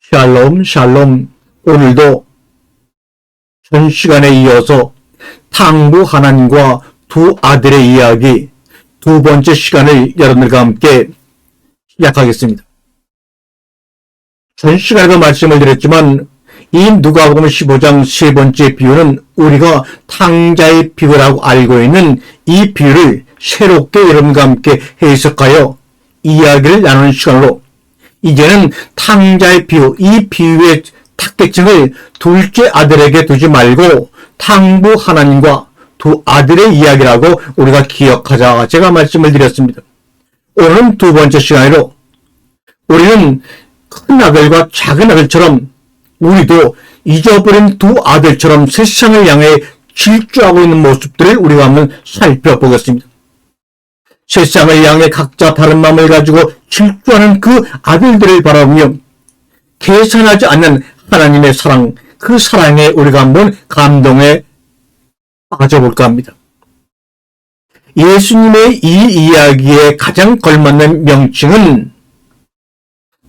샬롬 샬롬. 오늘도 전 시간에 이어서 탕부 하나님과 두 아들의 이야기 두 번째 시간을 여러분들과 함께 시작하겠습니다. 전 시간에도 말씀을 드렸지만 이 누가복음 15장 세 번째 비유는 우리가 탕자의 비유라고 알고 있는 이 비유를 새롭게 여러분과 함께 해석하여 이야기를 나누는 시간으로 이제는 탕자의 비유, 이 비유의 특징을 둘째 아들에게 두지 말고 탕부 하나님과 두 아들의 이야기라고 우리가 기억하자 제가 말씀을 드렸습니다. 오늘은 두 번째 시간으로 우리는 큰 아들과 작은 아들처럼 우리도 잊어버린 두 아들처럼 세상을 향해 질주하고 있는 모습들을 우리가 한번 살펴보겠습니다. 세상을 향해 각자 다른 마음을 가지고 질주하는 그 아들들을 바라보며 계산하지 않는 하나님의 사랑, 그 사랑에 우리가 한번 감동에 빠져볼까 합니다. 예수님의 이 이야기에 가장 걸맞는 명칭은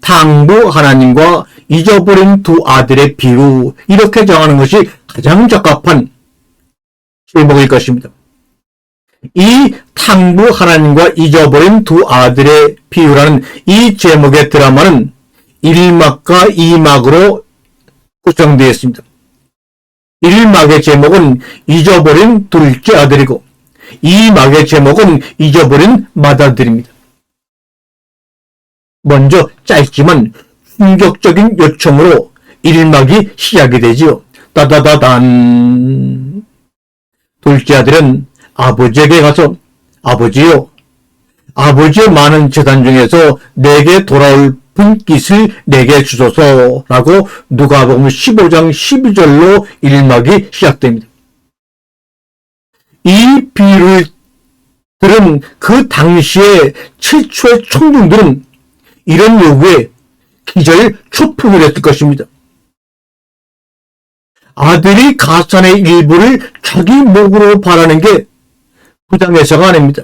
탕부 하나님과 잊어버린 두 아들의 비유, 이렇게 정하는 것이 가장 적합한 제목일 것입니다. 이 탕부 하나님과 잊어버린 두 아들의 비유라는 이 제목의 드라마는 1막과 2막으로 구성되어 있습니다. 1막의 제목은 잊어버린 둘째 아들이고 2막의 제목은 잊어버린 맏아들입니다. 먼저 짧지만 충격적인 요청으로 1막이 시작이 되지요. 따다다단. 둘째 아들은 아버지에게 가서 아버지요, 아버지의 많은 재산 중에서 내게 돌아올 분깃을 내게 주소서라고 누가복음 15장 12절로 1막이 시작됩니다. 이 비유를 들은 그 당시의 최초의 총중들은 이런 요구에 기절 초풍을 했을 것입니다. 아들이 가산의 일부를 자기 목으로 바라는 게 부당해서가 아닙니다.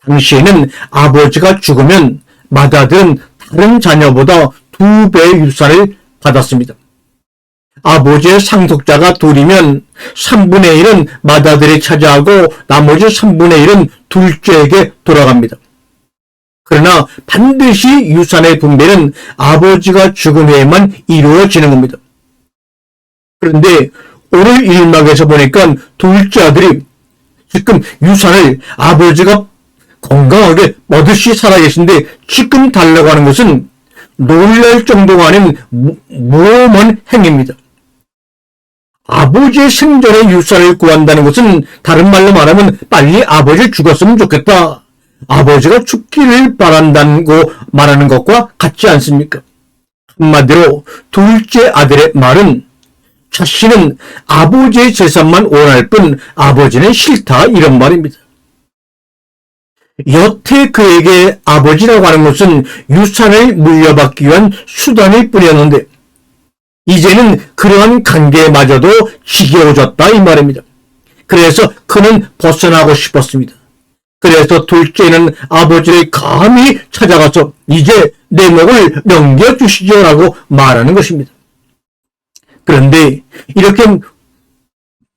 당시에는 아버지가 죽으면 맏아들은 다른 자녀보다 2배의 유산을 받았습니다. 아버지의 상속자가 둘이면 3분의 1은 맏아들이 차지하고 나머지 3분의 1은 둘째에게 돌아갑니다. 그러나 반드시 유산의 분배는 아버지가 죽은 후에만 이루어지는 겁니다. 그런데 오늘 1막에서 보니까 둘째 아들이 지금 유산을 아버지가 건강하게 멋없이 살아계신데 지금 달라고 하는 것은 놀랄 정도가 아닌 모험한 행위입니다. 아버지의 생전에 유산을 구한다는 것은 다른 말로 말하면 빨리 아버지 죽었으면 좋겠다, 아버지가 죽기를 바란다고 말하는 것과 같지 않습니까? 한마디로 둘째 아들의 말은 자신은 아버지의 재산만 원할 뿐 아버지는 싫다, 이런 말입니다. 여태 그에게 아버지라고 하는 것은 유산을 물려받기 위한 수단일 뿐이었는데 이제는 그러한 관계마저도 지겨워졌다, 이 말입니다. 그래서 그는 벗어나고 싶었습니다. 그래서 둘째는 아버지를 감히 찾아가서 이제 내 목을 넘겨주시죠 라고 말하는 것입니다. 그런데 이렇게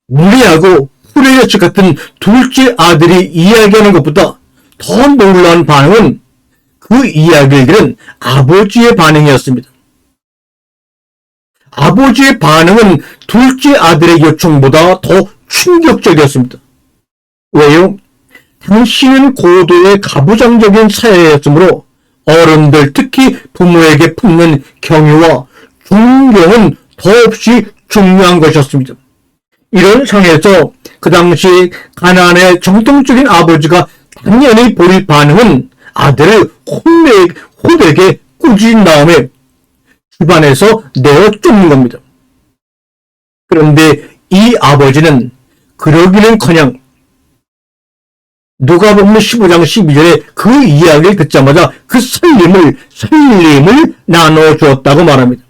무례하고 후레자식 같은 둘째 아들이 이야기하는 것보다 더 놀라운 반응은 그 이야기를 들은 아버지의 반응이었습니다. 아버지의 반응은 둘째 아들의 요청보다 더 충격적이었습니다. 왜요? 당신은 고도의 가부장적인 사회였으므로 어른들, 특히 부모에게 품는 경유와 존경은 더없이 중요한 것이었습니다. 이런 상황에서 그 당시 가나안의 정통적인 아버지가 당연히 보일 반응은 아들을 호되게 꾸짖은 다음에 집안에서 내어 쫓는 겁니다. 그런데 이 아버지는 그러기는커녕 누가복음 15장 12절에 그 이야기를 듣자마자 그 살림을 나눠주었다고 말합니다.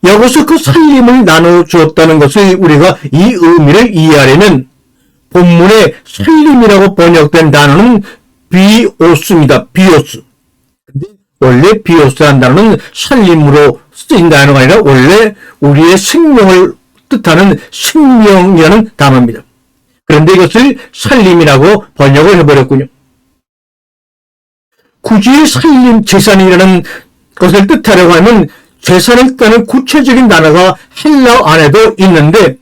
여기서 그 살림을 나눠주었다는 것을 우리가 이 의미를 이해하려면 본문의 살림이라고 번역된 단어는 비오스입니다. 비오스. 근데 원래 비오스라는 단어는 살림으로 쓰인 단어가 아니라 원래 우리의 생명을 뜻하는 생명이라는 단어입니다. 그런데 이것을 살림이라고 번역을 해버렸군요. 굳이 살림, 재산이라는 것을 뜻하려고 하면 재산을 뜻하는 구체적인 단어가 헬라어 안에도 있는데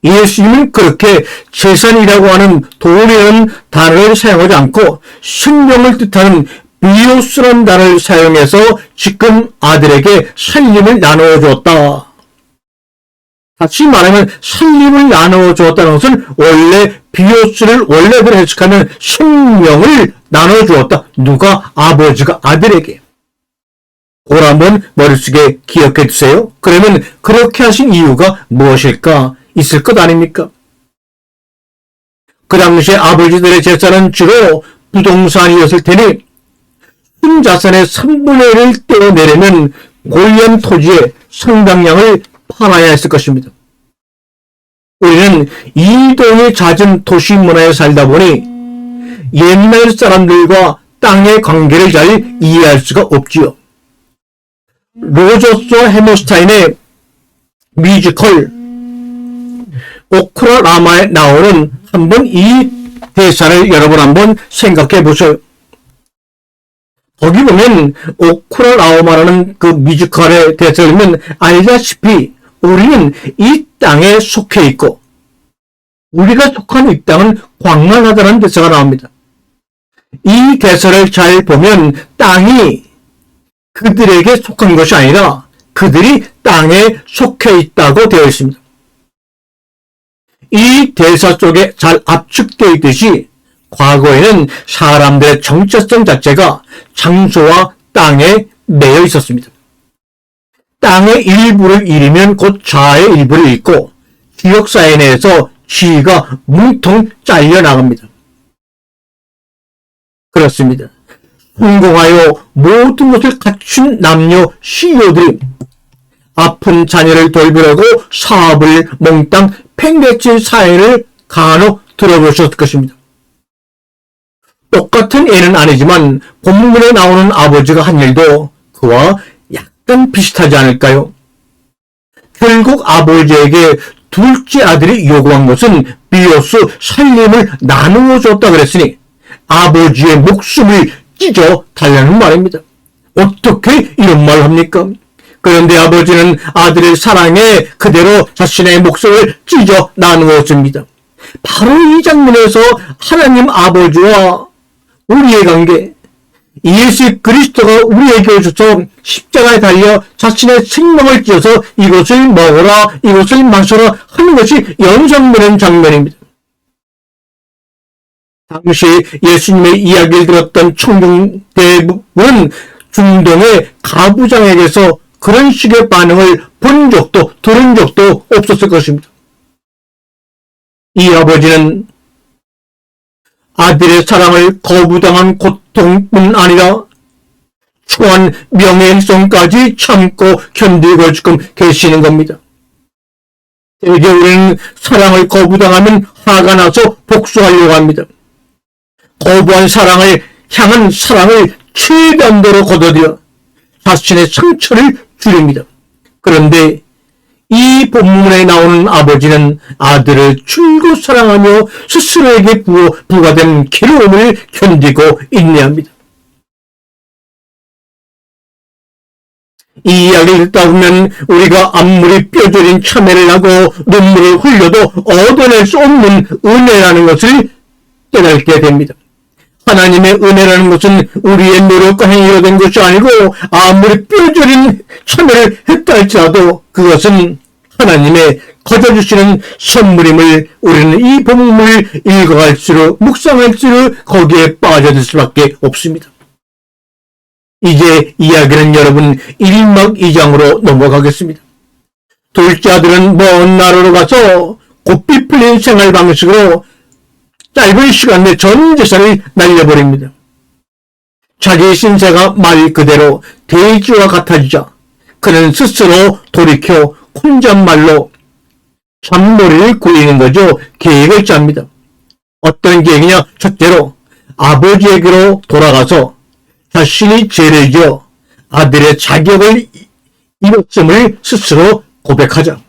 예수님은 그렇게 재산이라고 하는 돈이라는 단어를 사용하지 않고 생명을 뜻하는 비오스라는 단어를 사용해서 지금 아들에게 살림을 나누어 주었다. 다시 말하면 살림을 나누어 주었다는 것은 원래 비오스를 원래대로 해석하면 생명을 나누어 주었다. 누가? 아버지가 아들에게. 그걸 한번 머릿속에 기억해 두세요. 그러면 그렇게 하신 이유가 무엇일까? 있을 것 아닙니까? 그 당시에 아버지들의 재산은 주로 부동산이었을 테니 순자산의 3분의 1을 떼어내려면 골련 토지의 상당량을 팔아야 했을 것입니다. 우리는 이동이 잦은 도시 문화에 살다 보니 옛날 사람들과 땅의 관계를 잘 이해할 수가 없지요. 로저스 해머스타인의 뮤지컬 오크라 라마에 나오는 한번 이 대사를 여러분 한번 생각해 보세요. 거기 보면 오크라 라마라는 그 뮤지컬의 대사를 보면 알다시피 우리는 이 땅에 속해 있고 우리가 속한 이 땅은 광활하다는 대사가 나옵니다. 이 대사를 잘 보면 땅이 그들에게 속한 것이 아니라 그들이 땅에 속해 있다고 되어 있습니다. 이 대사 속에 잘 압축되어 있듯이 과거에는 사람들의 정체성 자체가 장소와 땅에 매여 있었습니다. 땅의 일부를 잃으면 곧 자아의 일부를 잃고 지역사회 내에서 지위가 뭉텅 잘려나갑니다. 그렇습니다. 성공하여 모든 것을 갖춘 남녀 CEO들이 아픈 자녀를 돌보려고 사업을 몽땅 팽개친 사연을 간혹 들어보셨을 것입니다. 똑같은 애는 아니지만 본문에 나오는 아버지가 한 일도 그와 약간 비슷하지 않을까요? 결국 아버지에게 둘째 아들이 요구한 것은 비로소 살림을 나누어 줬다 그랬으니 아버지의 목숨을 찢어 달라는 말입니다. 어떻게 이런 말을 합니까? 그런데 아버지는 아들의 사랑에 그대로 자신의 목숨을 찢어 나누어 줍니다. 바로 이 장면에서 하나님 아버지와 우리의 관계, 예수 그리스도가 우리에게 오셔서 십자가에 달려 자신의 생명을 찢어서 이것을 먹어라, 이것을 마셔라 하는 것이 연상되는 장면입니다. 당시 예수님의 이야기를 들었던 청중 대부분은 중동의 가부장에게서 그런 식의 반응을 본 적도 들은 적도 없었을 것입니다. 이 아버지는 아들의 사랑을 거부당한 고통뿐 아니라 초한 명예훼손까지 참고 견디고 지금 계시는 겁니다. 대개 우리는 사랑을 거부당하면 화가 나서 복수하려고 합니다. 거부한 사랑을 향한 사랑을 최단도로 걷어들여 자신의 상처를 줄입니다. 그런데 이 본문에 나오는 아버지는 아들을 줄곧 사랑하며 스스로에게 부과된 괴로움을 견디고 인내합니다. 이 이야기를 듣다 보면 우리가 아무리 뼈저린 참회를 하고 눈물을 흘려도 얻어낼 수 없는 은혜라는 것을 깨닫게 됩니다. 하나님의 은혜라는 것은 우리의 노력과 행위로 된 것이 아니고 아무리 뼈저린 참회를 했다 할지라도 그것은 하나님의 거저주시는 선물임을 우리는 이 본문을 읽어갈수록 묵상할수록 거기에 빠져들 수밖에 없습니다. 이제 이야기는 여러분 1막 2장으로 넘어가겠습니다. 둘째 아들은 먼 나라로 가서 고삐 풀린 생활 방식으로 짧은 시간 내 전 재산을 날려버립니다. 자기 신세가 말 그대로 돼지와 같아지자 그는 스스로 돌이켜 혼잣말로 잔머리를 굴리는 거죠. 계획을 짭니다. 어떤 계획이냐? 첫째로 아버지에게로 돌아가서 자신이 죄를 지어 아들의 자격을 잃었음을 스스로 고백하자.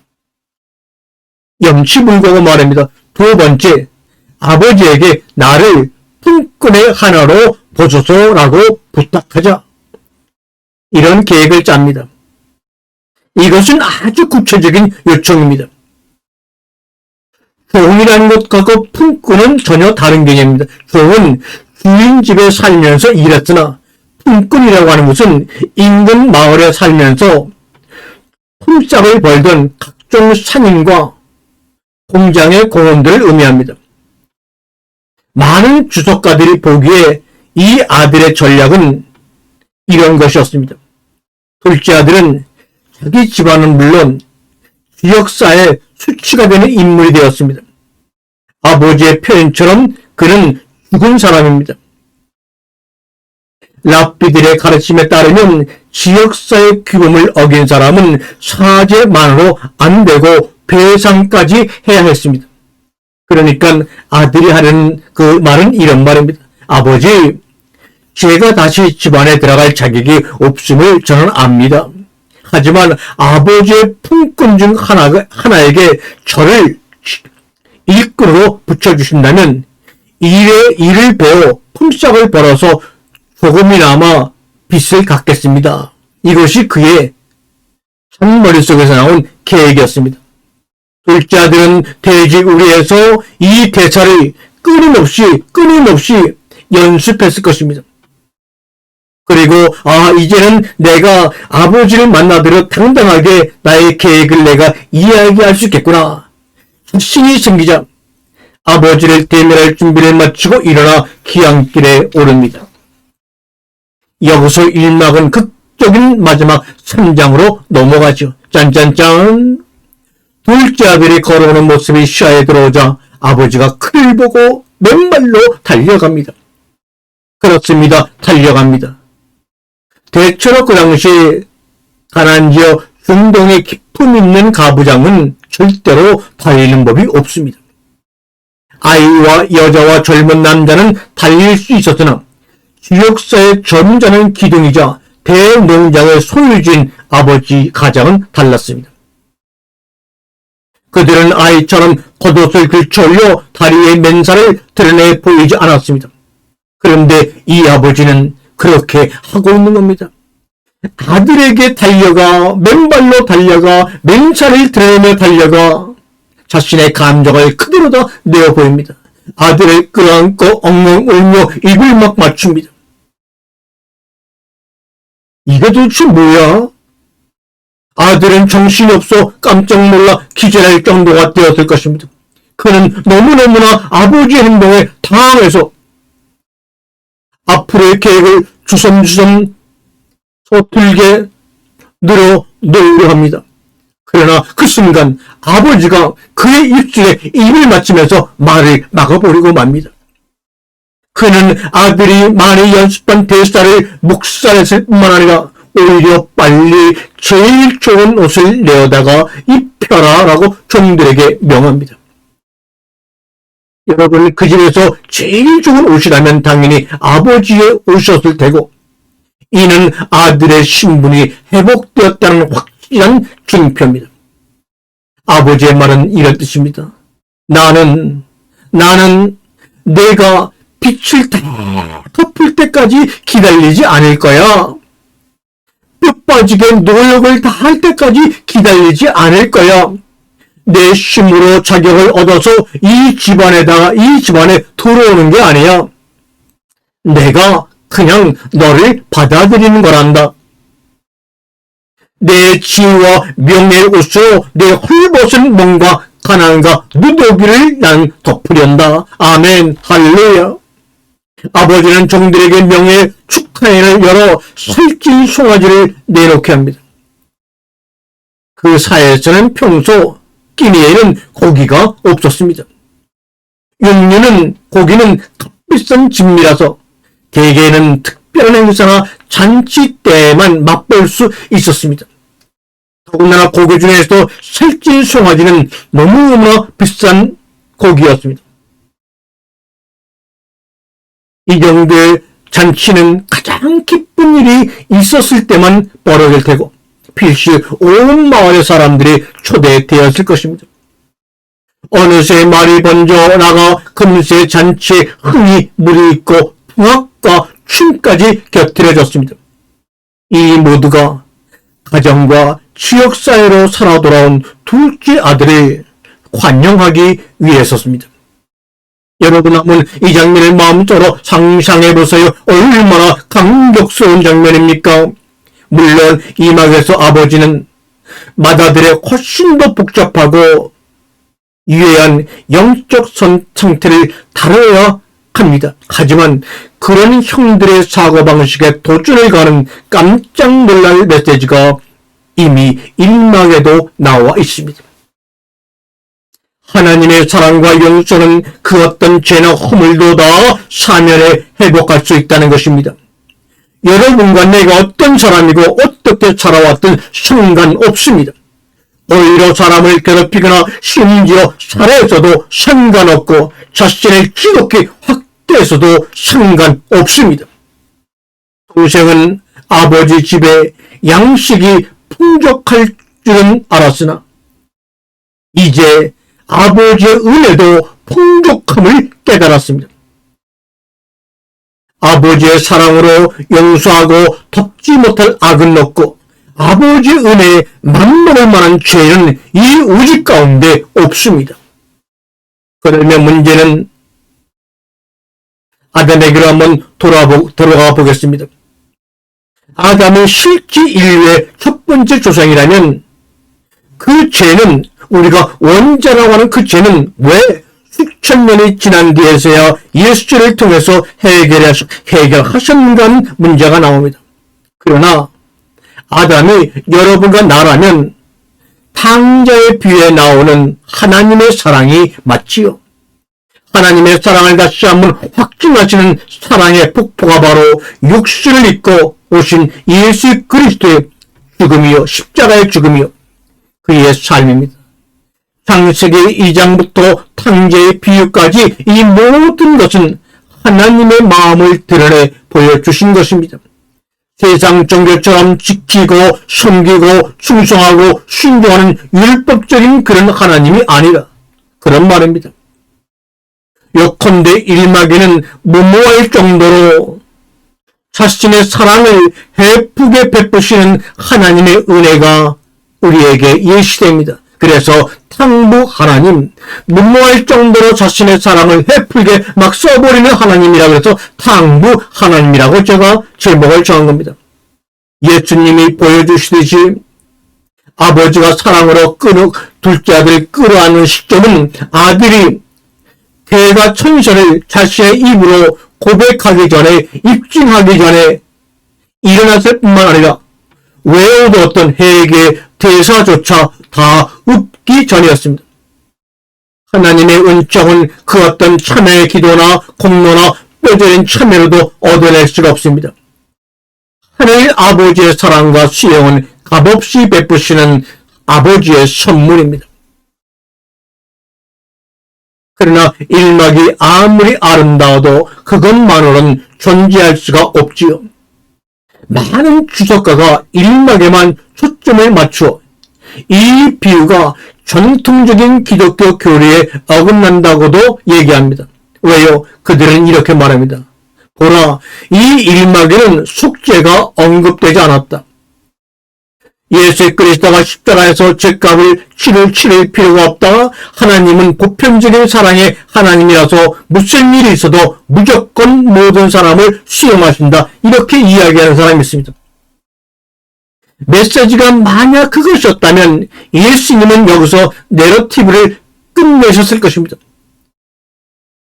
염치불고하고 말합니다. 두 번째, 아버지에게 나를 품꾼의 하나로 보소서라고 부탁하자. 이런 계획을 짭니다. 이것은 아주 구체적인 요청입니다. 종이라는 것과 품꾼은 전혀 다른 개념입니다. 종은 주인 집에 살면서 일했으나 품꾼이라고 하는 것은 인근 마을에 살면서 품삯을 벌던 각종 상인과 공장의 공원들을 의미합니다. 많은 주석가들이 보기에 이 아들의 전략은 이런 것이었습니다. 둘째 아들은 자기 집안은 물론 지역사회의 수치가 되는 인물이 되었습니다. 아버지의 표현처럼 그는 죽은 사람입니다. 랍비들의 가르침에 따르면 지역사회 규범을 어긴 사람은 사죄만으로 안 되고 배상까지 해야 했습니다. 그러니까 아들이 하는 그 말은 이런 말입니다. 아버지, 제가 다시 집안에 들어갈 자격이 없음을 저는 압니다. 하지만 아버지의 품꾼 중 하나에게 저를 일꾼으로 붙여주신다면 일을 배워 품삯을 벌어서 조금이나마 빚을 갚겠습니다. 이것이 그의 참 머릿속에서 나온 계획이었습니다. 둘째 아들은 돼지우리에서 이 대사를 끊임없이 연습했을 것입니다. 그리고 이제는 내가 아버지를 만나도록 당당하게 나의 계획을 내가 이야기할 수 있겠구나. 신이 생기자 아버지를 대면할 준비를 마치고 일어나 귀향길에 오릅니다. 여기서 일막은 극적인 마지막 3장으로 넘어가죠. 짠짠짠. 둘째 아들이 걸어오는 모습이 시야에 들어오자 아버지가 그를 보고 맨발로 달려갑니다. 그렇습니다. 달려갑니다. 대체로 그 당시 가난지역 중동의 기품 있는 가부장은 절대로 달리는 법이 없습니다. 아이와 여자와 젊은 남자는 달릴 수 있었으나 지역사의 점잖은 기둥이자 대농장의 소유주인 아버지 가장은 달랐습니다. 그들은 아이처럼 겉옷을 걸쳐올려 다리의 맨살을 드러내 보이지 않았습니다. 그런데 이 아버지는 그렇게 하고 있는 겁니다. 아들에게 달려가, 맨발로 달려가, 맨살을 드러내며 달려가 자신의 감정을 그대로 다 내어 보입니다. 아들을 끌어안고 엉엉 울며 입을 막 맞춥니다. 이게 도대체 뭐야? 아들은 정신이 없어 깜짝 놀라 기절할 정도가 되었을 것입니다. 그는 너무너무나 아버지의 행동에 당황해서 앞으로의 계획을 주섬주섬 서툴게 늘어놓으려 합니다. 그러나 그 순간 아버지가 그의 입술에 입을 맞추면서 말을 막아버리고 맙니다. 그는 아들이 많이 연습한 대사를 묵살했을 뿐만 아니라 오히려 빨리 제일 좋은 옷을 내어다가 입혀라 라고 종들에게 명합니다. 여러분, 그 집에서 제일 좋은 옷이라면 당연히 아버지의 옷이었을 테고 이는 아들의 신분이 회복되었다는 확실한 징표입니다. 아버지의 말은 이런 뜻입니다. 나는 내가 빛을 다 덮을 때까지 기다리지 않을 거야. 뼈 빠지게 노력을 다 할 때까지 기다리지 않을 거야. 내 힘으로 자격을 얻어서 이 집안에 들어오는 게 아니야. 내가 그냥 너를 받아들이는 거란다. 내 지위와 명예의 옷으로 내 헐벗은 몸과 가난과 누더기를 난 덮으련다. 아멘. 할렐루야. 아버지는 종들에게 명예의 축하회를 열어 살찐 송아지를 내놓게 합니다. 그 사회에서는 평소 끼니에는 고기가 없었습니다. 육류는 고기는 값비싼 진미라서 대개는 특별한 행사나 잔치 때에만 맛볼 수 있었습니다. 더군다나 고기 중에서도 살찐 송아지는 너무너무나 비싼 고기였습니다. 이 정도의 잔치는 가장 기쁜 일이 있었을 때만 벌어질 테고 필시 온 마을의 사람들이 초대되었을 것입니다. 어느새 말이 번져 나가 금세 잔치에 흥이 무르익고 풍악과 춤까지 곁들여졌습니다. 이 모두가 가정과 지역사회로 살아 돌아온 둘째 아들을 환영하기 위해서였습니다. 여러분 한번 이 장면을 마음속으로 상상해보세요. 얼마나 감격스러운 장면입니까? 물론 이 막에서 아버지는 맏아들의 훨씬 더 복잡하고 유해한 영적 상태를 다뤄야 합니다. 하지만 그런 형들의 사고방식에 도전을 가는 깜짝 놀랄 메시지가 이미 1막에도 나와 있습니다. 하나님의 사랑과 용서는 그 어떤 죄나 허물도 다 사면에 회복할 수 있다는 것입니다. 여러분과 내가 어떤 사람이고 어떻게 살아왔든 상관없습니다. 오히려 사람을 괴롭히거나 심지어 살해해서도 상관없고 자신을 지독히 확대해서도 상관없습니다. 동생은 아버지 집에 양식이 풍족할 줄은 알았으나 이제 아버지의 은혜도 풍족함을 깨달았습니다. 아버지의 사랑으로 용서하고 덮지 못할 악은 없고 아버지의 은혜에 맞먹을 만한 죄는 이 우주 가운데 없습니다. 그러면 문제는 아담에게로 한번 돌아가 보겠습니다. 아담은 실제 인류의 첫 번째 조상이라면 그 죄는 우리가 원죄라고 하는 그 죄는 왜 수천 년이 지난 뒤에서야 예수를 통해서 해결하셨는가 하는 문제가 나옵니다. 그러나 아담이 여러분과 나라면 탕자의 비유에 나오는 하나님의 사랑이 맞지요. 하나님의 사랑을 다시 한번 확증하시는 사랑의 폭포가 바로 육신을 입고 오신 예수 그리스도의 죽음이요 십자가의 죽음이요 그의 삶입니다. 창세기 2장부터 탕자의 비유까지 이 모든 것은 하나님의 마음을 드러내 보여주신 것입니다. 세상 종교처럼 지키고 섬기고 충성하고 순종하는 율법적인 그런 하나님이 아니라 그런 말입니다. 요컨대 1막에는 무모할 정도로 자신의 사랑을 베푸게 베푸시는 하나님의 은혜가 우리에게 예시됩니다. 그래서 탕부 하나님, 무모할 정도로 자신의 사랑을 베풀게 막 써버리는 하나님이라고 해서 탕부 하나님이라고 제가 제목을 정한 겁니다. 예수님이 보여주시듯이 아버지가 사랑으로 둘째 아들을 끌어안는 시점은 아들이 개가 천사를 자신의 입으로 고백하기 전에 입증하기 전에 일어났을 뿐만 아니라 외워두었던 해에게 대사조차 다 읊기 전이었습니다. 하나님의 은총은 그 어떤 참회의 기도나 공로나 뼈저린 참회로도 얻어낼 수가 없습니다. 하나님 아버지의 사랑과 수용은 값없이 베푸시는 아버지의 선물입니다. 그러나 일막이 아무리 아름다워도 그것만으로는 존재할 수가 없지요. 많은 주석가가 일막에만 초점을 맞추어 이 비유가 전통적인 기독교 교리에 어긋난다고도 얘기합니다. 왜요? 그들은 이렇게 말합니다. 보라, 이 일막에는 속죄가 언급되지 않았다. 예수 그리스도가 십자가에서 죄값을 치를 필요가 없다. 하나님은 보편적인 사랑의 하나님이라서 무슨 일이 있어도 무조건 모든 사람을 수용하신다. 이렇게 이야기하는 사람이 있습니다. 메시지가 만약 그것이었다면 예수님은 여기서 내러티브를 끝내셨을 것입니다.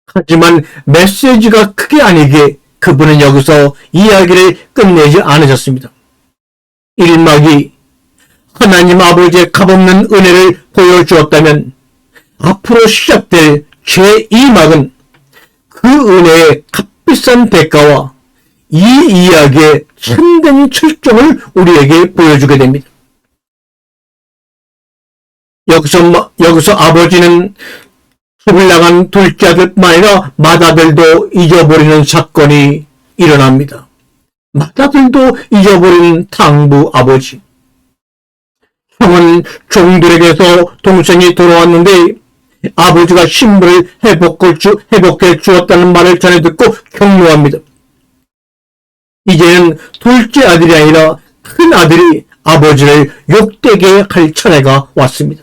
하지만 메시지가 그게 아니기에 그분은 여기서 이야기를 끝내지 않으셨습니다. 1막이 하나님 아버지의 값없는 은혜를 보여주었다면 앞으로 시작될 제2막은 그 은혜의 값비싼 대가와 이 이야기의 참된 철종을 우리에게 보여주게 됩니다. 여기서 아버지는 죽을 나간 둘째 아들뿐만 아니라 맏아들도 잊어버리는 사건이 일어납니다. 맏아들도 잊어버린 당부 아버지. 형은 종들에게서 동생이 돌아왔는데 아버지가 신분을 회복해 주었다는 말을 전해 듣고 격노합니다. 이제는 둘째 아들이 아니라 큰 아들이 아버지를 욕되게 할 차례가 왔습니다.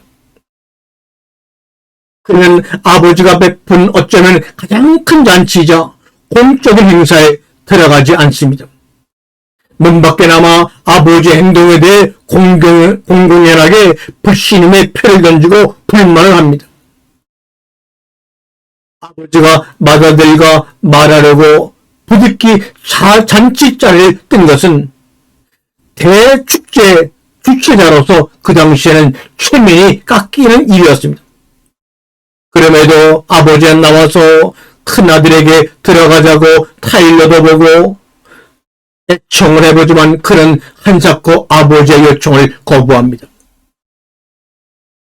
그는 아버지가 베푼 어쩌면 가장 큰 잔치이자 공적인 행사에 들어가지 않습니다. 문 밖에 남아 아버지의 행동에 대해 공공연하게 불신임의 표를 던지고 불만을 합니다. 아버지가 맏아들과 말하려고 부득이 잔치자리를 뜬 것은 대축제 주최자로서 그 당시에는 체면이 깎이는 일이었습니다. 그럼에도 아버지는 나와서 큰아들에게 들어가자고 타일러도 보고 애청을 해보지만 그는 한사코 아버지의 요청을 거부합니다.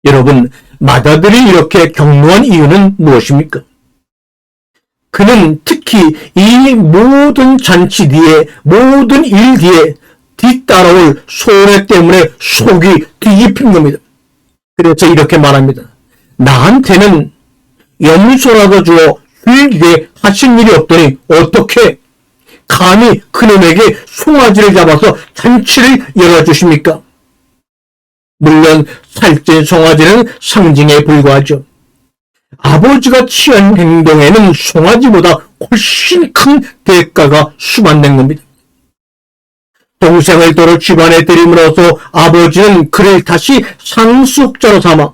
여러분, 맏아들이 이렇게 격노한 이유는 무엇입니까? 그는 특히 이 모든 잔치 뒤에, 모든 일 뒤에 뒤따라올 손해 때문에 속이 뒤집힌 겁니다. 그래서 이렇게 말합니다. 나한테는 염소라도 주어 휴일에 하신 일이 없더니 어떻게 감히 그놈에게 송아지를 잡아서 잔치를 열어주십니까? 물론 살찐 송아지는 상징에 불과하죠. 아버지가 취한 행동에는 송아지보다 훨씬 큰 대가가 수반된 겁니다. 동생을 도로 집안에 들임으로써 아버지는 그를 다시 상속자로 삼아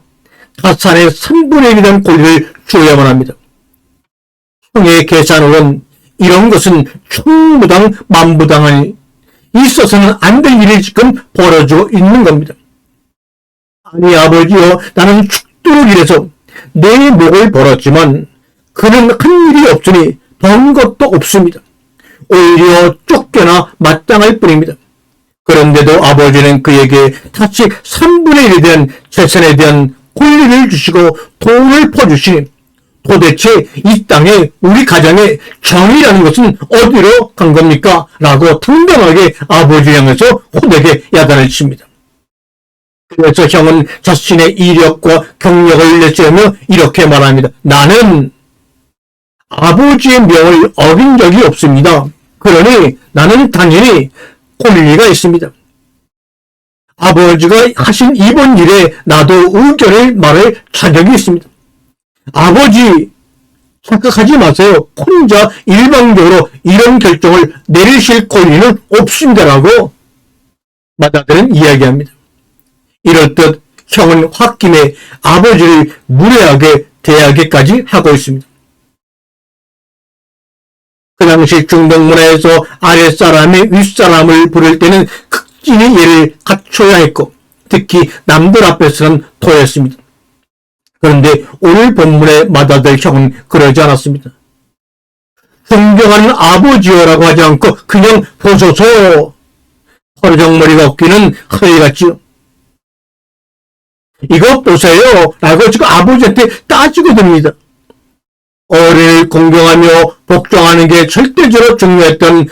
가산의 3분의 1이라는 권리를 주어야만 합니다. 형의 계산으로는 이런 것은 총무당 만부당하니 있어서는 안 될 일이 지금 벌어지고 있는 겁니다. 아니 아버지여, 나는 죽도록 일해서 내 목을 벌었지만 그는 한 일이 없으니 번 것도 없습니다. 오히려 쫓겨나 마땅할 뿐입니다. 그런데도 아버지는 그에게 다시 3분의 1에 대한 재산에 대한 권리를 주시고 돈을 퍼주시니 도대체 이 땅에 우리 가정의 정의라는 것은 어디로 간 겁니까? 라고 당당하게 아버지 향해서 호되게 야단을 칩니다. 그래서 형은 자신의 이력과 경력을 내세우며 이렇게 말합니다. 나는 아버지의 명을 어긴 적이 없습니다. 그러니 나는 당연히 권리가 있습니다. 아버지가 하신 이번 일에 나도 의견을 말할 자격이 있습니다. 아버지, 착각하지 마세요. 혼자 일방적으로 이런 결정을 내리실 권리는 없습니다라고 맏아들은 이야기합니다. 이럴 듯 형은 홧김에 아버지를 무례하게 대하기까지 하고 있습니다. 그 당시 중동 문화에서 아랫사람이 윗사람을 부를 때는 극진히 예를 갖춰야 했고 특히 남들 앞에서는 토했습니다. 그런데 오늘 본문의 맏아들 형은 그러지 않았습니다. 존경하는 아버지여라고 하지 않고 그냥 보소서. 허르정머리가 없기는 허리같지요. 이거 보세요 라고 지금 아버지한테 따지고 듭니다. 어른을 공경하며 복종하는 게 절대적으로 중요했던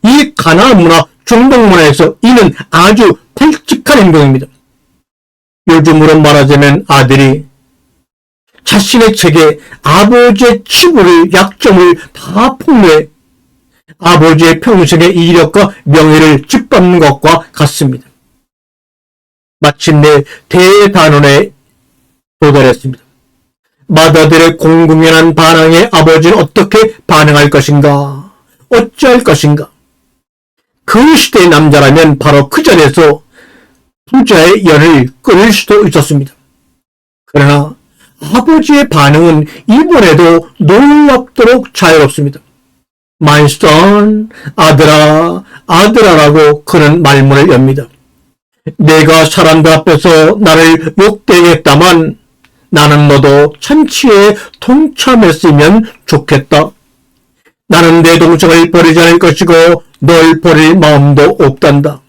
이 가나안 문화, 중동 문화에서 이는 아주 발칙한 행동입니다. 요즘으로 말하자면 아들이 자신의 책에 아버지의 치부를, 약점을 다 폭로해 아버지의 평생의 이력과 명예를 짓밟는 것과 같습니다. 마침내 대단원에 도달했습니다. 맏아들의 공공연한 반항에 아버지는 어떻게 반응할 것인가? 어찌할 것인가? 그 시대의 남자라면 바로 그 자리에서 부자의 연을 끊을 수도 있었습니다. 그러나 아버지의 반응은 이번에도 놀랍도록 자유롭습니다. My son, 아들아, 아들아라고 그는 말문을 엽니다. 내가 사람들 앞에서 나를 욕되게 했다만 나는 너도 잔치에 동참했으면 좋겠다. 나는 내 동생을 버리지 않을 것이고 널 버릴 마음도 없단다.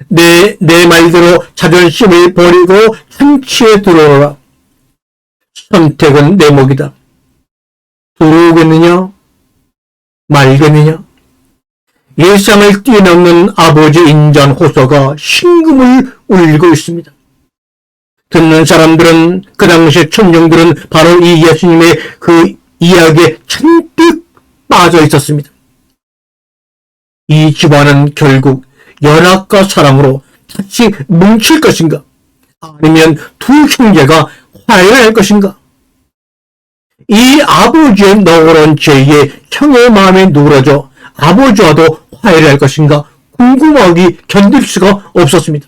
내 말대로 자존심을 버리고 잔치에 들어오라. 선택은 내 몫이다. 들어오겠느냐? 말겠느냐? 예상을 뛰어넘는 아버지 인전 호소가 신금을 울리고 있습니다. 듣는 사람들은, 그 당시의 천정들은 바로 이 예수님의 그 이야기에 잔뜩 빠져 있었습니다. 이 집안은 결국 연합과 사랑으로 다시 뭉칠 것인가? 아니면 두 형제가 화해할 것인가? 이 아버지의 너그러운 죄에 형의 마음에 누그러져 아버지와도 화해를 할 것인가? 궁금하기 견딜 수가 없었습니다.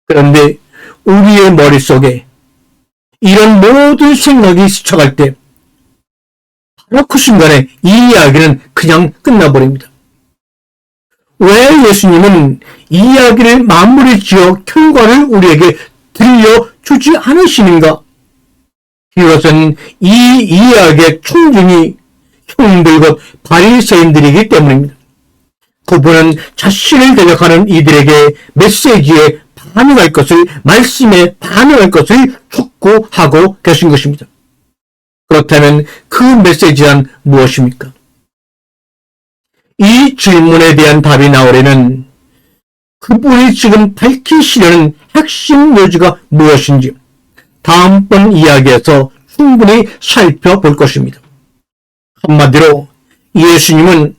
그런데 우리의 머릿속에 이런 모든 생각이 스쳐갈 때 바로 그 순간에 이 이야기는 그냥 끝나버립니다. 왜 예수님은 이 이야기를 마무리 지어 결과를 우리에게 들려주지 않으시는가? 이것은 이 이야기의 총중이 형들 곧 바리새인들이기 때문입니다. 그분은 자신을 대적하는 이들에게 메시지에 반응할 것을, 말씀에 반응할 것을 촉구하고 계신 것입니다. 그렇다면 그 메시지란 무엇입니까? 이 질문에 대한 답이 나오려면 그분이 지금 밝히시려는 핵심 요지가 무엇인지 다음번 이야기에서 충분히 살펴볼 것입니다. 한마디로 예수님은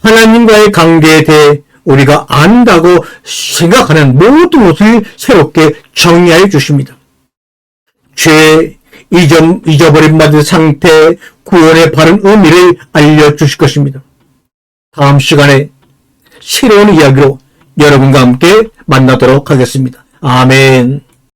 하나님과의 관계에 대해 우리가 안다고 생각하는 모든 것을 새롭게 정의해 주십니다. 죄, 잊어버림받은 상태, 구원의 바른 의미를 알려주실 것입니다. 다음 시간에 새로운 이야기로 여러분과 함께 만나도록 하겠습니다. 아멘.